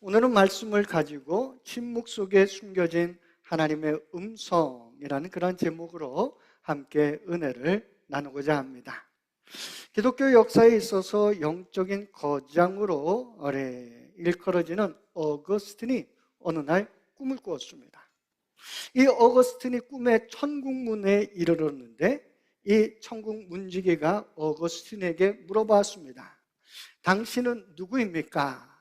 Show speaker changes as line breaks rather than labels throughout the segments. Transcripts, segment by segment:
오늘은 말씀을 가지고 침묵 속에 숨겨진 하나님의 음성이라는 그런 제목으로 함께 은혜를 나누고자 합니다. 기독교 역사에 있어서 영적인 거장으로 일컬어지는 어거스틴이 어느 날 꿈을 꾸었습니다. 이 어거스틴이 꿈에 천국문에 이르렀는데 이 천국 문지기가 어거스틴에게 물어봤습니다. 당신은 누구입니까?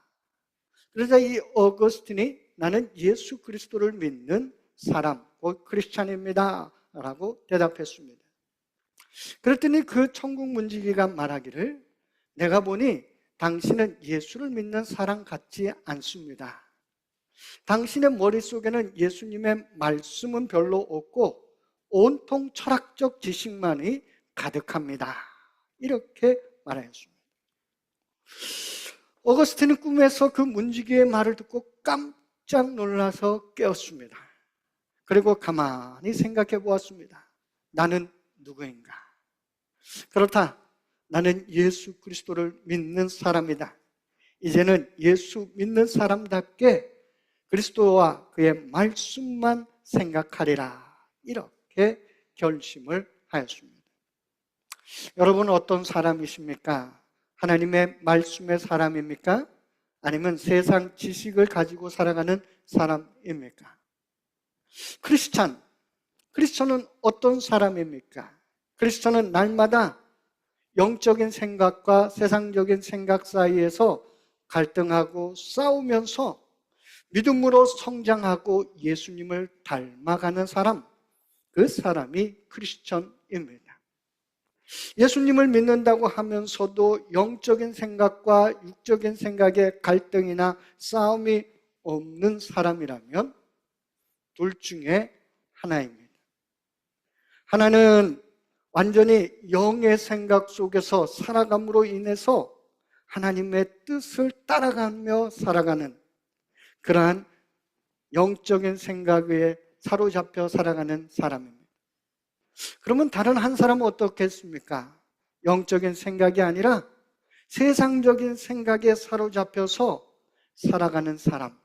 그러자 이 어거스틴이 나는 예수 그리스도를 믿는 사람, 곧 크리스찬입니다 라고 대답했습니다. 그랬더니 그 천국 문지기가 말하기를 내가 보니 당신은 예수를 믿는 사람 같지 않습니다. 당신의 머릿속에는 예수님의 말씀은 별로 없고 온통 철학적 지식만이 가득합니다. 이렇게 말하였습니다. 어거스틴은 꿈에서 그 문지기의 말을 듣고 깜짝 놀라서 깨었습니다. 그리고 가만히 생각해 보았습니다. 나는 누구인가? 그렇다. 나는 예수 그리스도를 믿는 사람이다. 이제는 예수 믿는 사람답게 그리스도와 그의 말씀만 생각하리라. 이렇게 결심을 하였습니다. 여러분은 어떤 사람이십니까? 하나님의 말씀의 사람입니까? 아니면 세상 지식을 가지고 살아가는 사람입니까? 크리스천은 어떤 사람입니까? 크리스천은 날마다 영적인 생각과 세상적인 생각 사이에서 갈등하고 싸우면서 믿음으로 성장하고 예수님을 닮아가는 사람, 그 사람이 크리스천입니다. 예수님을 믿는다고 하면서도 영적인 생각과 육적인 생각의 갈등이나 싸움이 없는 사람이라면 둘 중에 하나입니다. 하나는 완전히 영의 생각 속에서 살아감으로 인해서 하나님의 뜻을 따라가며 살아가는 그러한 영적인 생각에 사로잡혀 살아가는 사람입니다. 그러면 다른 한 사람은 어떻겠습니까? 영적인 생각이 아니라 세상적인 생각에 사로잡혀서 살아가는 사람,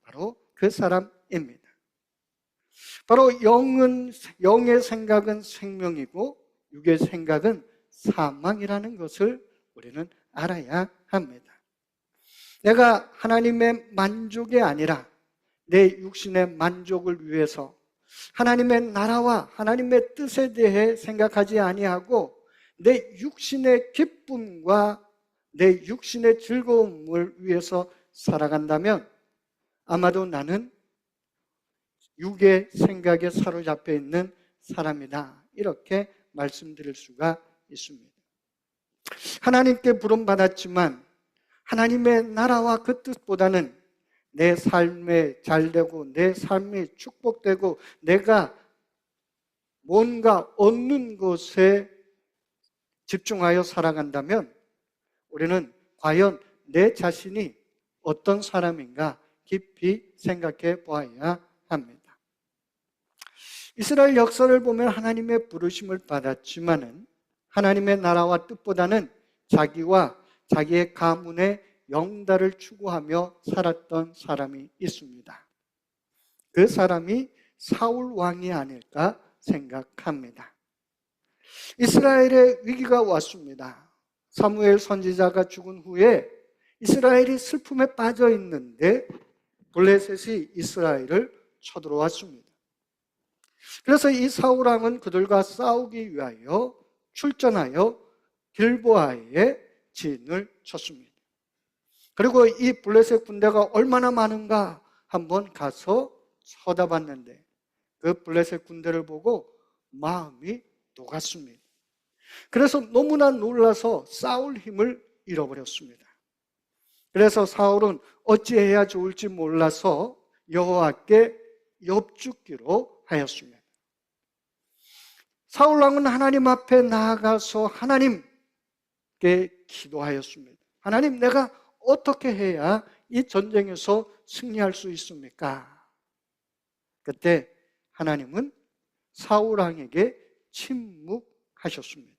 바로 그 사람입니다. 바로 영의 생각은 생명이고 육의 생각은 사망이라는 것을 우리는 알아야 합니다. 내가 하나님의 만족이 아니라 내 육신의 만족을 위해서 하나님의 나라와 하나님의 뜻에 대해 생각하지 아니하고 내 육신의 기쁨과 내 육신의 즐거움을 위해서 살아간다면 아마도 나는 육의 생각에 사로잡혀 있는 사람이다. 이렇게 말씀드릴 수가 있습니다. 하나님께 부름받았지만 하나님의 나라와 그 뜻보다는 내 삶에 잘되고 내 삶이 축복되고 내가 뭔가 얻는 것에 집중하여 살아간다면 우리는 과연 내 자신이 어떤 사람인가 깊이 생각해 보아야 합니다. 이스라엘 역사를 보면 하나님의 부르심을 받았지만은 하나님의 나라와 뜻보다는 자기와 자기의 가문의 영달을 추구하며 살았던 사람이 있습니다. 그 사람이 사울 왕이 아닐까 생각합니다. 이스라엘의 위기가 왔습니다. 사무엘 선지자가 죽은 후에 이스라엘이 슬픔에 빠져 있는데 블레셋이 이스라엘을 쳐들어왔습니다. 그래서 이 사울 왕은 그들과 싸우기 위하여 출전하여 길보아에 진을 쳤습니다. 그리고 이 블레셋 군대가 얼마나 많은가 한번 가서 쳐다봤는데 그 블레셋 군대를 보고 마음이 녹았습니다. 그래서 너무나 놀라서 싸울 힘을 잃어버렸습니다. 그래서 사울은 어찌해야 좋을지 몰라서 여호와께 엽죽기로 하였습니다. 사울 왕은 하나님 앞에 나아가서 하나님께 기도하였습니다. 하나님, 내가 어떻게 해야 이 전쟁에서 승리할 수 있습니까? 그때 하나님은 사울 왕에게 침묵하셨습니다.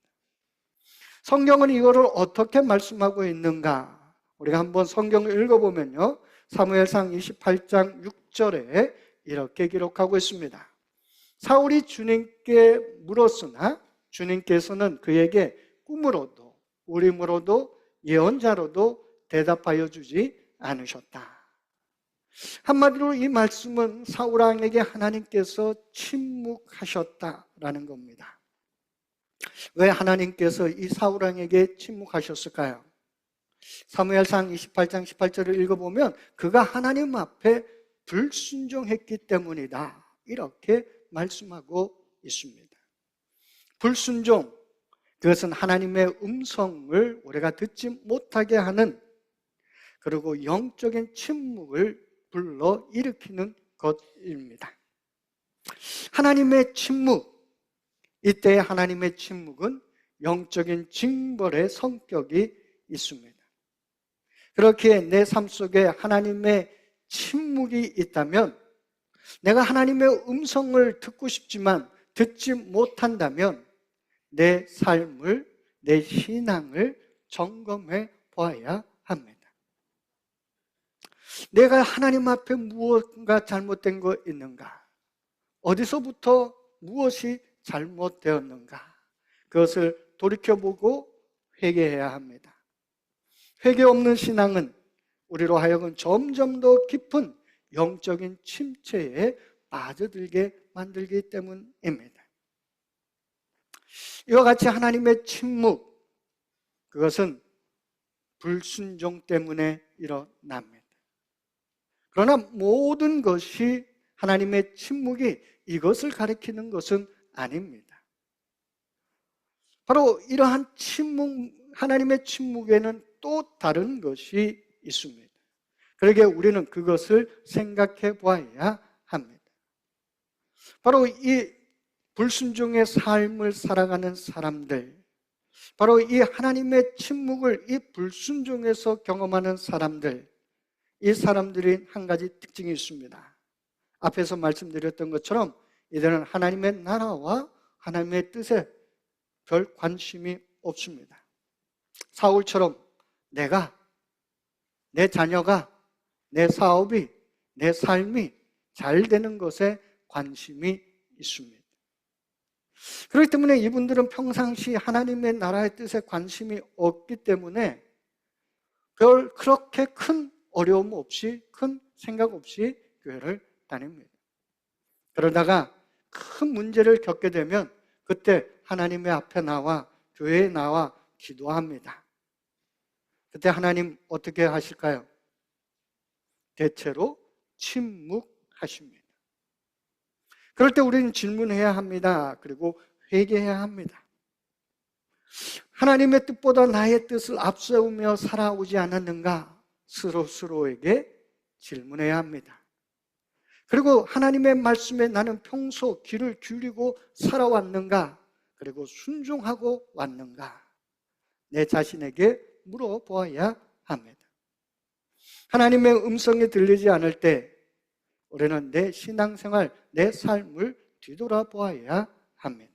성경은 이거를 어떻게 말씀하고 있는가? 우리가 한번 성경을 읽어보면요, 사무엘상 28장 6절에 이렇게 기록하고 있습니다. 사울이 주님께 물었으나 주님께서는 그에게 꿈으로도 우림으로도 예언자로도 대답하여 주지 않으셨다. 한마디로 이 말씀은 사울 왕에게 하나님께서 침묵하셨다라는 겁니다. 왜 하나님께서 이 사울 왕에게 침묵하셨을까요? 사무엘상 28장 18절을 읽어보면 그가 하나님 앞에 불순종했기 때문이다, 이렇게 말씀하고 있습니다. 불순종, 그것은 하나님의 음성을 우리가 듣지 못하게 하는, 그리고 영적인 침묵을 불러 일으키는 것입니다. 하나님의 침묵, 이때 하나님의 침묵은 영적인 징벌의 성격이 있습니다. 그렇게 내 삶 속에 하나님의 침묵이 있다면, 내가 하나님의 음성을 듣고 싶지만 듣지 못한다면 내 삶을, 내 신앙을 점검해 보아야 합니다. 내가 하나님 앞에 무엇가 잘못된 거 있는가? 어디서부터 무엇이 잘못되었는가? 그것을 돌이켜보고 회개해야 합니다. 회개 없는 신앙은 우리로 하여금 점점 더 깊은 영적인 침체에 빠져들게 만들기 때문입니다. 이와 같이 하나님의 침묵, 그것은 불순종 때문에 일어납니다. 그러나 모든 것이 하나님의 침묵이 이것을 가리키는 것은 아닙니다. 바로 이러한 침묵, 하나님의 침묵에는 또 다른 것이 있습니다. 그러기에 우리는 그것을 생각해 보아야 합니다. 바로 이 불순종의 삶을 살아가는 사람들, 바로 이 하나님의 침묵을 이 불순종에서 경험하는 사람들, 이 사람들이 한 가지 특징이 있습니다. 앞에서 말씀드렸던 것처럼 이들은 하나님의 나라와 하나님의 뜻에 별 관심이 없습니다. 사울처럼 내가, 내 자녀가, 내 사업이, 내 삶이 잘 되는 것에 관심이 있습니다. 그렇기 때문에 이분들은 평상시 하나님의 나라의 뜻에 관심이 없기 때문에 별 그렇게 큰 어려움 없이, 큰 생각 없이 교회를 다닙니다. 그러다가 큰 문제를 겪게 되면 그때 하나님의 앞에 나와, 교회에 나와 기도합니다. 그때 하나님 어떻게 하실까요? 대체로 침묵하십니다. 그럴 때 우리는 질문해야 합니다. 그리고 회개해야 합니다. 하나님의 뜻보다 나의 뜻을 앞세우며 살아오지 않았는가? 스스로에게 질문해야 합니다. 그리고 하나님의 말씀에 나는 평소 귀를 기울이고 살아왔는가? 그리고 순종하고 왔는가? 내 자신에게 물어보아야 합니다. 하나님의 음성이 들리지 않을 때 우리는 내 신앙생활, 내 삶을 뒤돌아보아야 합니다.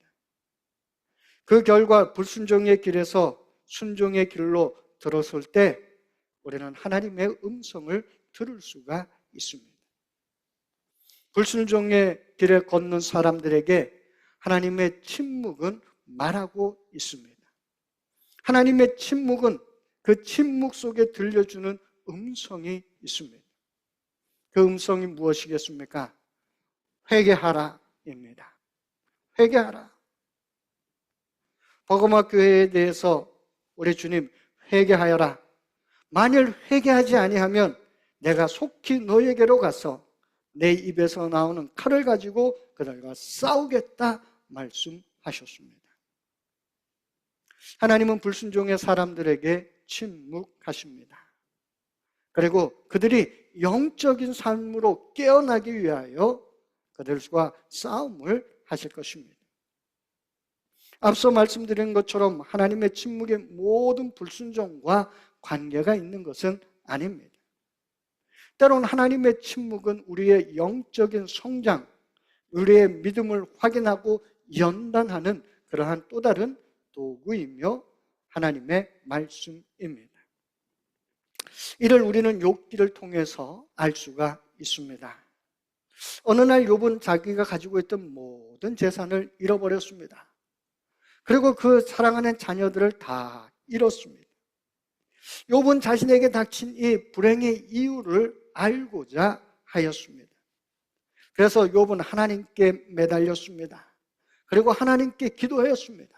그 결과 불순종의 길에서 순종의 길로 들어설 때 우리는 하나님의 음성을 들을 수가 있습니다. 불순종의 길에 걷는 사람들에게 하나님의 침묵은 말하고 있습니다. 하나님의 침묵은 그 침묵 속에 들려주는 음성이 있습니다. 그 음성이 무엇이겠습니까? 회개하라입니다. 회개하라. 버거마 교회에 대해서 우리 주님 회개하여라. 만일 회개하지 아니하면 내가 속히 너에게로 가서 내 입에서 나오는 칼을 가지고 그들과 싸우겠다 말씀하셨습니다. 하나님은 불순종의 사람들에게 침묵하십니다. 그리고 그들이 영적인 삶으로 깨어나기 위하여 그들과 싸움을 하실 것입니다. 앞서 말씀드린 것처럼 하나님의 침묵의 모든 불순종과 관계가 있는 것은 아닙니다. 때로는 하나님의 침묵은 우리의 영적인 성장, 우리의 믿음을 확인하고 연단하는 그러한 또 다른 도구이며 하나님의 말씀입니다. 이를 우리는 욥기를 통해서 알 수가 있습니다. 어느 날 욥은 자기가 가지고 있던 모든 재산을 잃어버렸습니다. 그리고 그 사랑하는 자녀들을 다 잃었습니다. 욥은 자신에게 닥친 이 불행의 이유를 알고자 하였습니다. 그래서 욥은 하나님께 매달렸습니다. 그리고 하나님께 기도했습니다.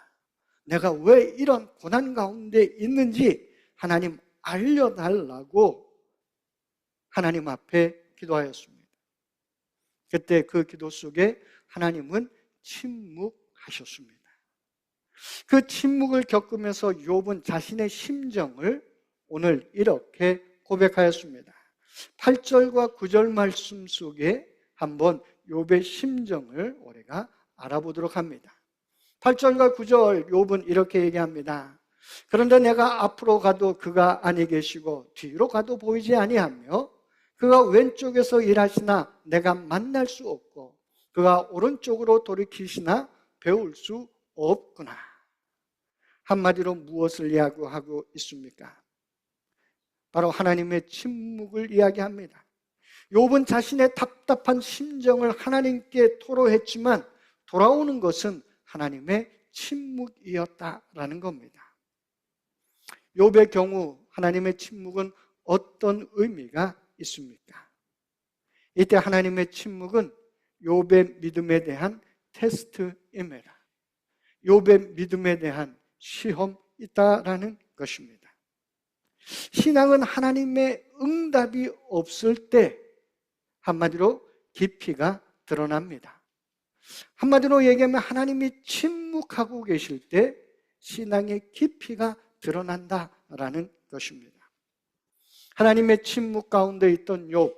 내가 왜 이런 고난 가운데 있는지 하나님 알려달라고 하나님 앞에 기도하였습니다. 그때 그 기도 속에 하나님은 침묵하셨습니다. 그 침묵을 겪으면서 욥은 자신의 심정을 오늘 이렇게 고백하였습니다. 8절과 9절 말씀 속에 한번 욥의 심정을 우리가 알아보도록 합니다. 8절과 9절 욥은 이렇게 얘기합니다. 그런데 내가 앞으로 가도 그가 아니 계시고 뒤로 가도 보이지 아니하며 그가 왼쪽에서 일하시나 내가 만날 수 없고 그가 오른쪽으로 돌이키시나 배울 수 없구나. 한마디로 무엇을 이야기하고 있습니까? 바로 하나님의 침묵을 이야기합니다. 욥은 자신의 답답한 심정을 하나님께 토로했지만 돌아오는 것은 하나님의 침묵이었다라는 겁니다. 욥의 경우 하나님의 침묵은 어떤 의미가 있습니까? 이때 하나님의 침묵은 욥의 믿음에 대한 테스트입니다. 욥의 믿음에 대한 시험이다라는 것입니다. 신앙은 하나님의 응답이 없을 때 한마디로 깊이가 드러납니다. 한마디로 얘기하면 하나님이 침묵하고 계실 때 신앙의 깊이가 드러난다라는 것입니다. 하나님의 침묵 가운데 있던 욥,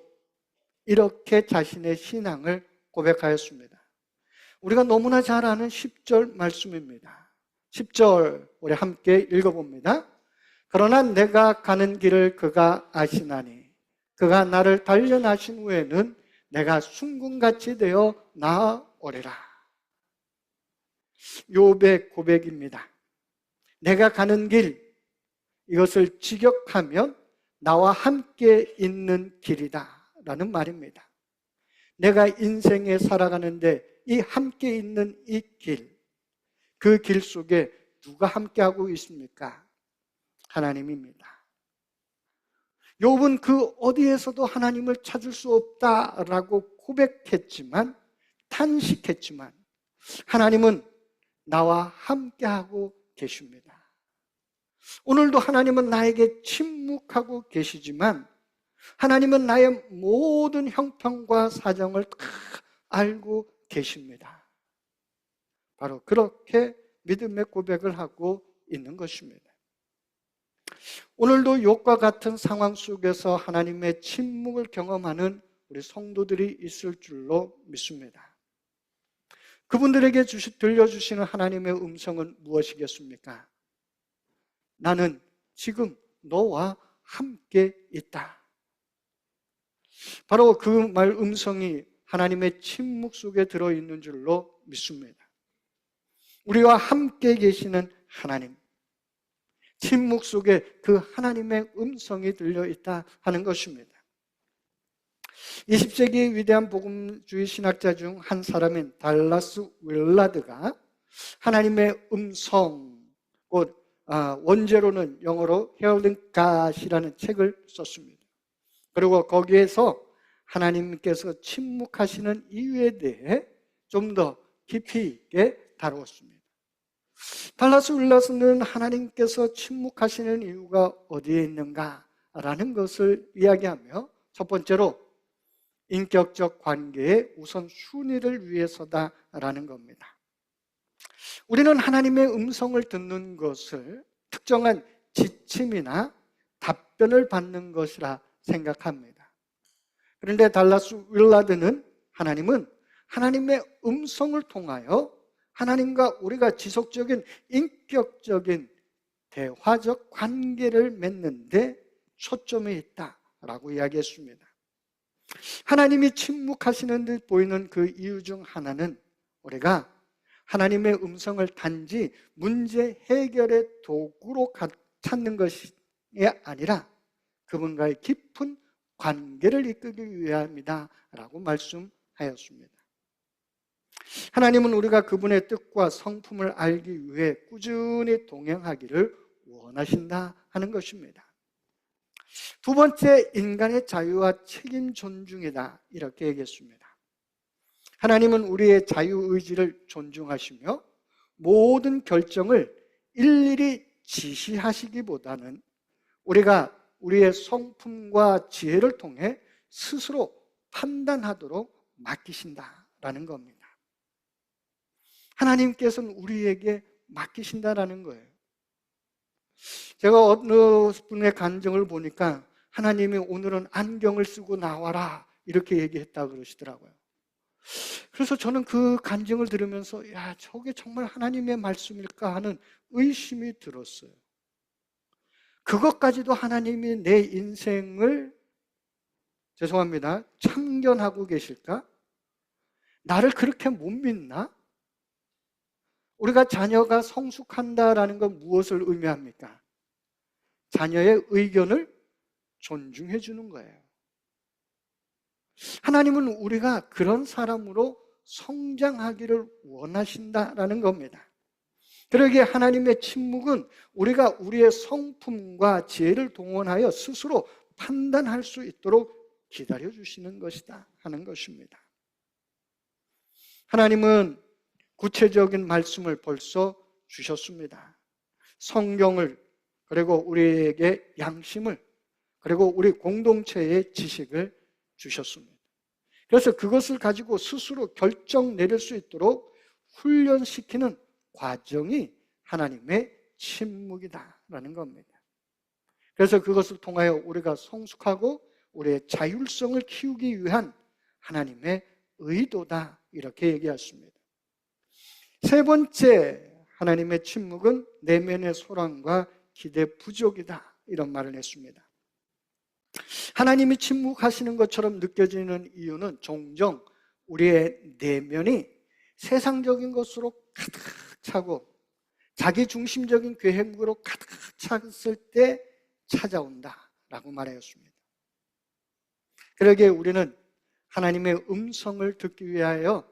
이렇게 자신의 신앙을 고백하였습니다. 우리가 너무나 잘 아는 10절 말씀입니다. 10절 우리 함께 읽어봅니다. 그러나 내가 가는 길을 그가 아시나니 그가 나를 단련하신 후에는 내가 순금같이 되어 나아오리라. 욥의 고백입니다. 내가 가는 길, 이것을 직역하면 나와 함께 있는 길이다 라는 말입니다. 내가 인생에 살아가는데 이 함께 있는 이 길, 그 길 속에 누가 함께하고 있습니까? 하나님입니다. 욥은 그 어디에서도 하나님을 찾을 수 없다라고 고백했지만, 탄식했지만 하나님은 나와 함께하고 계십니다. 오늘도 하나님은 나에게 침묵하고 계시지만 하나님은 나의 모든 형편과 사정을 다 알고 계십니다. 바로 그렇게 믿음의 고백을 하고 있는 것입니다. 오늘도 욥과 같은 상황 속에서 하나님의 침묵을 경험하는 우리 성도들이 있을 줄로 믿습니다. 그분들에게 들려주시는 하나님의 음성은 무엇이겠습니까? 나는 지금 너와 함께 있다. 바로 그 말 음성이 하나님의 침묵 속에 들어있는 줄로 믿습니다. 우리와 함께 계시는 하나님, 침묵 속에 그 하나님의 음성이 들려있다 하는 것입니다. 20세기 위대한 복음주의 신학자 중 한 사람인 달라스 윌라드가 하나님의 음성, 곧 원제로는 영어로 Hearing God이라는 책을 썼습니다. 그리고 거기에서 하나님께서 침묵하시는 이유에 대해 좀 더 깊이 있게 다루었습니다. 달라스 윌라드는 하나님께서 침묵하시는 이유가 어디에 있는가라는 것을 이야기하며 첫 번째로 인격적 관계의 우선 순위를 위해서다라는 겁니다. 우리는 하나님의 음성을 듣는 것을 특정한 지침이나 답변을 받는 것이라 생각합니다. 그런데 달라스 윌라드는 하나님은 하나님의 음성을 통하여 하나님과 우리가 지속적인 인격적인 대화적 관계를 맺는데 초점이 있다라고 이야기했습니다. 하나님이 침묵하시는 듯 보이는 그 이유 중 하나는 우리가 하나님의 음성을 단지 문제 해결의 도구로 찾는 것이 아니라 그분과의 깊은 관계를 이끌기 위함이다 라고 말씀하였습니다. 하나님은 우리가 그분의 뜻과 성품을 알기 위해 꾸준히 동행하기를 원하신다 하는 것입니다. 두 번째, 인간의 자유와 책임 존중이다 이렇게 얘기했습니다. 하나님은 우리의 자유의지를 존중하시며 모든 결정을 일일이 지시하시기보다는 우리가 우리의 성품과 지혜를 통해 스스로 판단하도록 맡기신다라는 겁니다. 하나님께서는 우리에게 맡기신다라는 거예요. 제가 어느 분의 간증을 보니까 하나님이 오늘은 안경을 쓰고 나와라 이렇게 얘기했다 그러시더라고요. 그래서 저는 그 간증을 들으면서 야, 저게 정말 하나님의 말씀일까 하는 의심이 들었어요. 그것까지도 하나님이 내 인생을 죄송합니다. 참견하고 계실까? 나를 그렇게 못 믿나? 우리가 자녀가 성숙한다라는 건 무엇을 의미합니까? 자녀의 의견을 존중해 주는 거예요. 하나님은 우리가 그런 사람으로 성장하기를 원하신다라는 겁니다. 그러기에 하나님의 침묵은 우리가 우리의 성품과 지혜를 동원하여 스스로 판단할 수 있도록 기다려주시는 것이다 하는 것입니다. 하나님은 구체적인 말씀을 벌써 주셨습니다. 성경을, 그리고 우리에게 양심을, 그리고 우리 공동체의 지식을 주셨습니다. 그래서 그것을 가지고 스스로 결정 내릴 수 있도록 훈련시키는 과정이 하나님의 침묵이다라는 겁니다. 그래서 그것을 통하여 우리가 성숙하고 우리의 자율성을 키우기 위한 하나님의 의도다 이렇게 얘기했습니다. 세 번째, 하나님의 침묵은 내면의 소란과 기대 부족이다 이런 말을 했습니다. 하나님이 침묵하시는 것처럼 느껴지는 이유는 종종 우리의 내면이 세상적인 것으로 가득 차고 자기 중심적인 계획으로 가득 찼을 때 찾아온다라고 말하였습니다. 그러기에 우리는 하나님의 음성을 듣기 위하여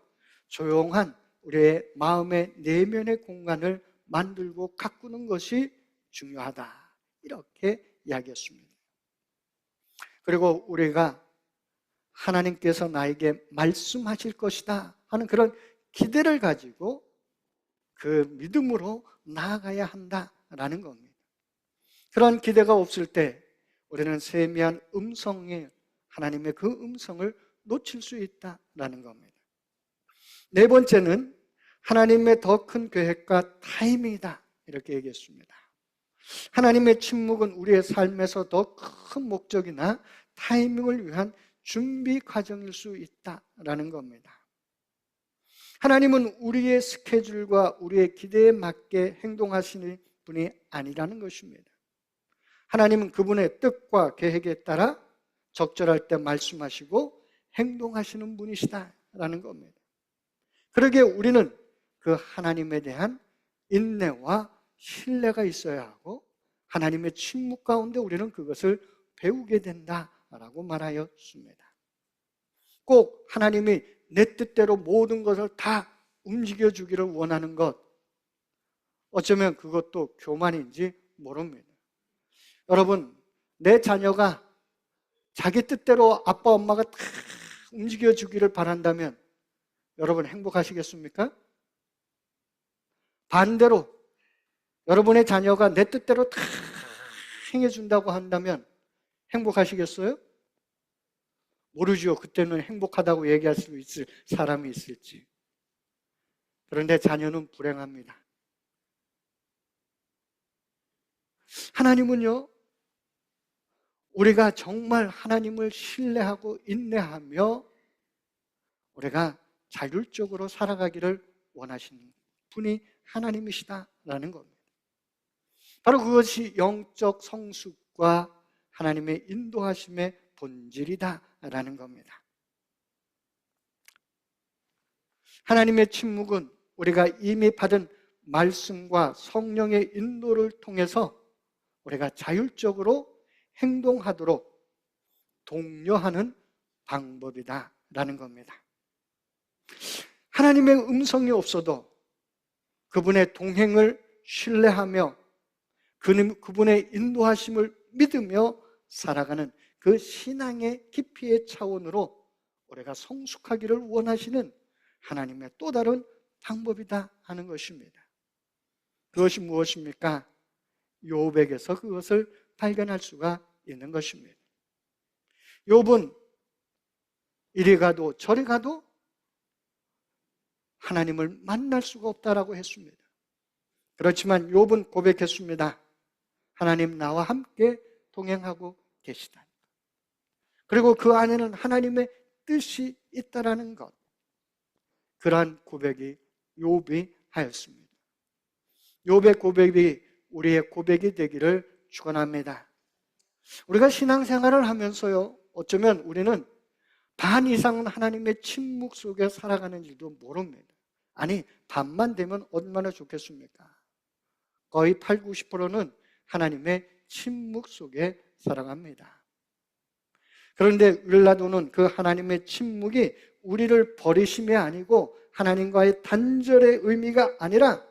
조용한 우리의 마음의 내면의 공간을 만들고 가꾸는 것이 중요하다 이렇게 이야기했습니다. 그리고 우리가 하나님께서 나에게 말씀하실 것이다 하는 그런 기대를 가지고 그 믿음으로 나아가야 한다라는 겁니다. 그런 기대가 없을 때 우리는 세미한 음성에 하나님의 그 음성을 놓칠 수 있다라는 겁니다. 네 번째는 하나님의 더 큰 계획과 타이밍이다 이렇게 얘기했습니다. 하나님의 침묵은 우리의 삶에서 더 큰 목적이나 타이밍을 위한 준비 과정일 수 있다라는 겁니다. 하나님은 우리의 스케줄과 우리의 기대에 맞게 행동하시는 분이 아니라는 것입니다. 하나님은 그분의 뜻과 계획에 따라 적절할 때 말씀하시고 행동하시는 분이시다라는 겁니다. 그러기에 우리는 그 하나님에 대한 인내와 신뢰가 있어야 하고 하나님의 침묵 가운데 우리는 그것을 배우게 된다라고 말하였습니다. 꼭 하나님이 내 뜻대로 모든 것을 다 움직여주기를 원하는 것, 어쩌면 그것도 교만인지 모릅니다. 여러분, 내 자녀가 자기 뜻대로 아빠 엄마가 다 움직여주기를 바란다면 여러분 행복하시겠습니까? 반대로 여러분의 자녀가 내 뜻대로 다 행해준다고 한다면 행복하시겠어요? 모르죠. 그때는 행복하다고 얘기할 수 있을 사람이 있을지. 그런데 자녀는 불행합니다. 하나님은요, 우리가 정말 하나님을 신뢰하고 인내하며 우리가 자율적으로 살아가기를 원하시는 분이 하나님이시다라는 겁니다. 바로 그것이 영적 성숙과 하나님의 인도하심의 본질이다라는 겁니다. 하나님의 침묵은 우리가 이미 받은 말씀과 성령의 인도를 통해서 우리가 자율적으로 행동하도록 독려하는 방법이다라는 겁니다. 하나님의 음성이 없어도 그분의 동행을 신뢰하며 그분의 인도하심을 믿으며 살아가는 그 신앙의 깊이의 차원으로 우리가 성숙하기를 원하시는 하나님의 또 다른 방법이다 하는 것입니다. 그것이 무엇입니까? 욥에게서 그것을 발견할 수가 있는 것입니다. 욥은 이리 가도 저리 가도 하나님을 만날 수가 없다라고 했습니다. 그렇지만 욥은 고백했습니다. 하나님 나와 함께 동행하고 계시다. 그리고 그 안에는 하나님의 뜻이 있다라는 것. 그러한 고백이 욥이 하였습니다. 욥의 고백이 우리의 고백이 되기를 축원합니다. 우리가 신앙생활을 하면서요, 어쩌면 우리는 반 이상은 하나님의 침묵 속에 살아가는 줄도 모릅니다. 아니, 반만 되면 얼마나 좋겠습니까? 거의 8, 90%는 하나님의 침묵 속에 살아갑니다. 그런데 윌라도는 그 하나님의 침묵이 우리를 버리심이 아니고 하나님과의 단절의 의미가 아니라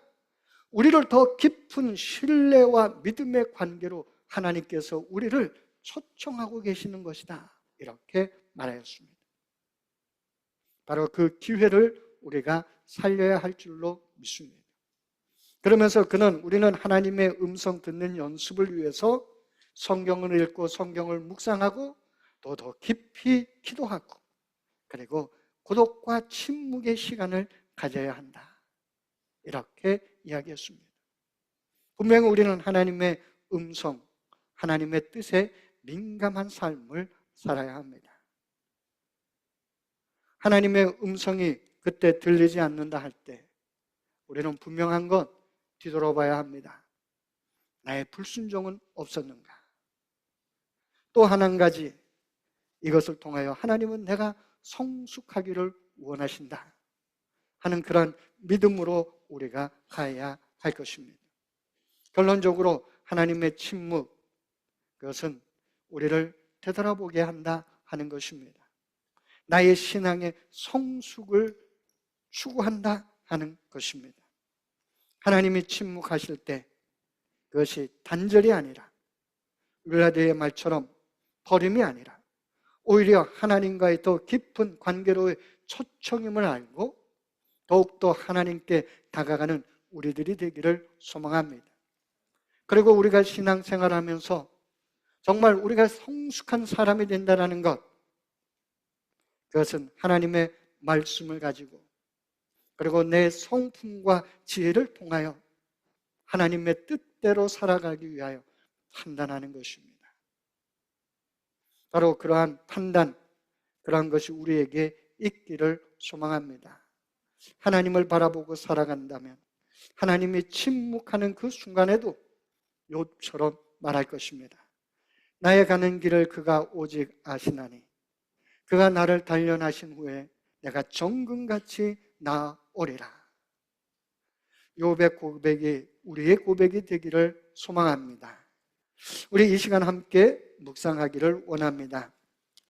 우리를 더 깊은 신뢰와 믿음의 관계로 하나님께서 우리를 초청하고 계시는 것이다. 이렇게 말하였습니다. 바로 그 기회를 우리가 살려야 할 줄로 믿습니다. 그러면서 우리는 하나님의 음성 듣는 연습을 위해서 성경을 읽고 성경을 묵상하고 또 더 깊이 기도하고 그리고 고독과 침묵의 시간을 가져야 한다. 이렇게 이야기했습니다. 분명히 우리는 하나님의 음성, 하나님의 뜻에 민감한 삶을 살아야 합니다. 하나님의 음성이 그때 들리지 않는다 할 때 우리는 분명한 건 뒤돌아봐야 합니다. 나의 불순종은 없었는가? 또 한 가지, 이것을 통하여 하나님은 내가 성숙하기를 원하신다 하는 그런 믿음으로 우리가 가야 할 것입니다. 결론적으로 하나님의 침묵, 그것은 우리를 되돌아보게 한다 하는 것입니다. 나의 신앙의 성숙을 추구한다 하는 것입니다. 하나님이 침묵하실 때 그것이 단절이 아니라 윌라드의 말처럼 버림이 아니라 오히려 하나님과의 더 깊은 관계로의 초청임을 알고 더욱더 하나님께 다가가는 우리들이 되기를 소망합니다. 그리고 우리가 신앙생활하면서 정말 우리가 성숙한 사람이 된다는 것, 그것은 하나님의 말씀을 가지고 그리고 내 성품과 지혜를 통하여 하나님의 뜻대로 살아가기 위하여 판단하는 것입니다. 바로 그러한 판단, 그러한 것이 우리에게 있기를 소망합니다. 하나님을 바라보고 살아간다면 하나님이 침묵하는 그 순간에도 욥처럼 말할 것입니다. 나의 가는 길을 그가 오직 아시나니 그가 나를 단련하신 후에 내가 정금같이 나오리라. 욥의 고백이 우리의 고백이 되기를 소망합니다. 우리 이 시간 함께 묵상하기를 원합니다.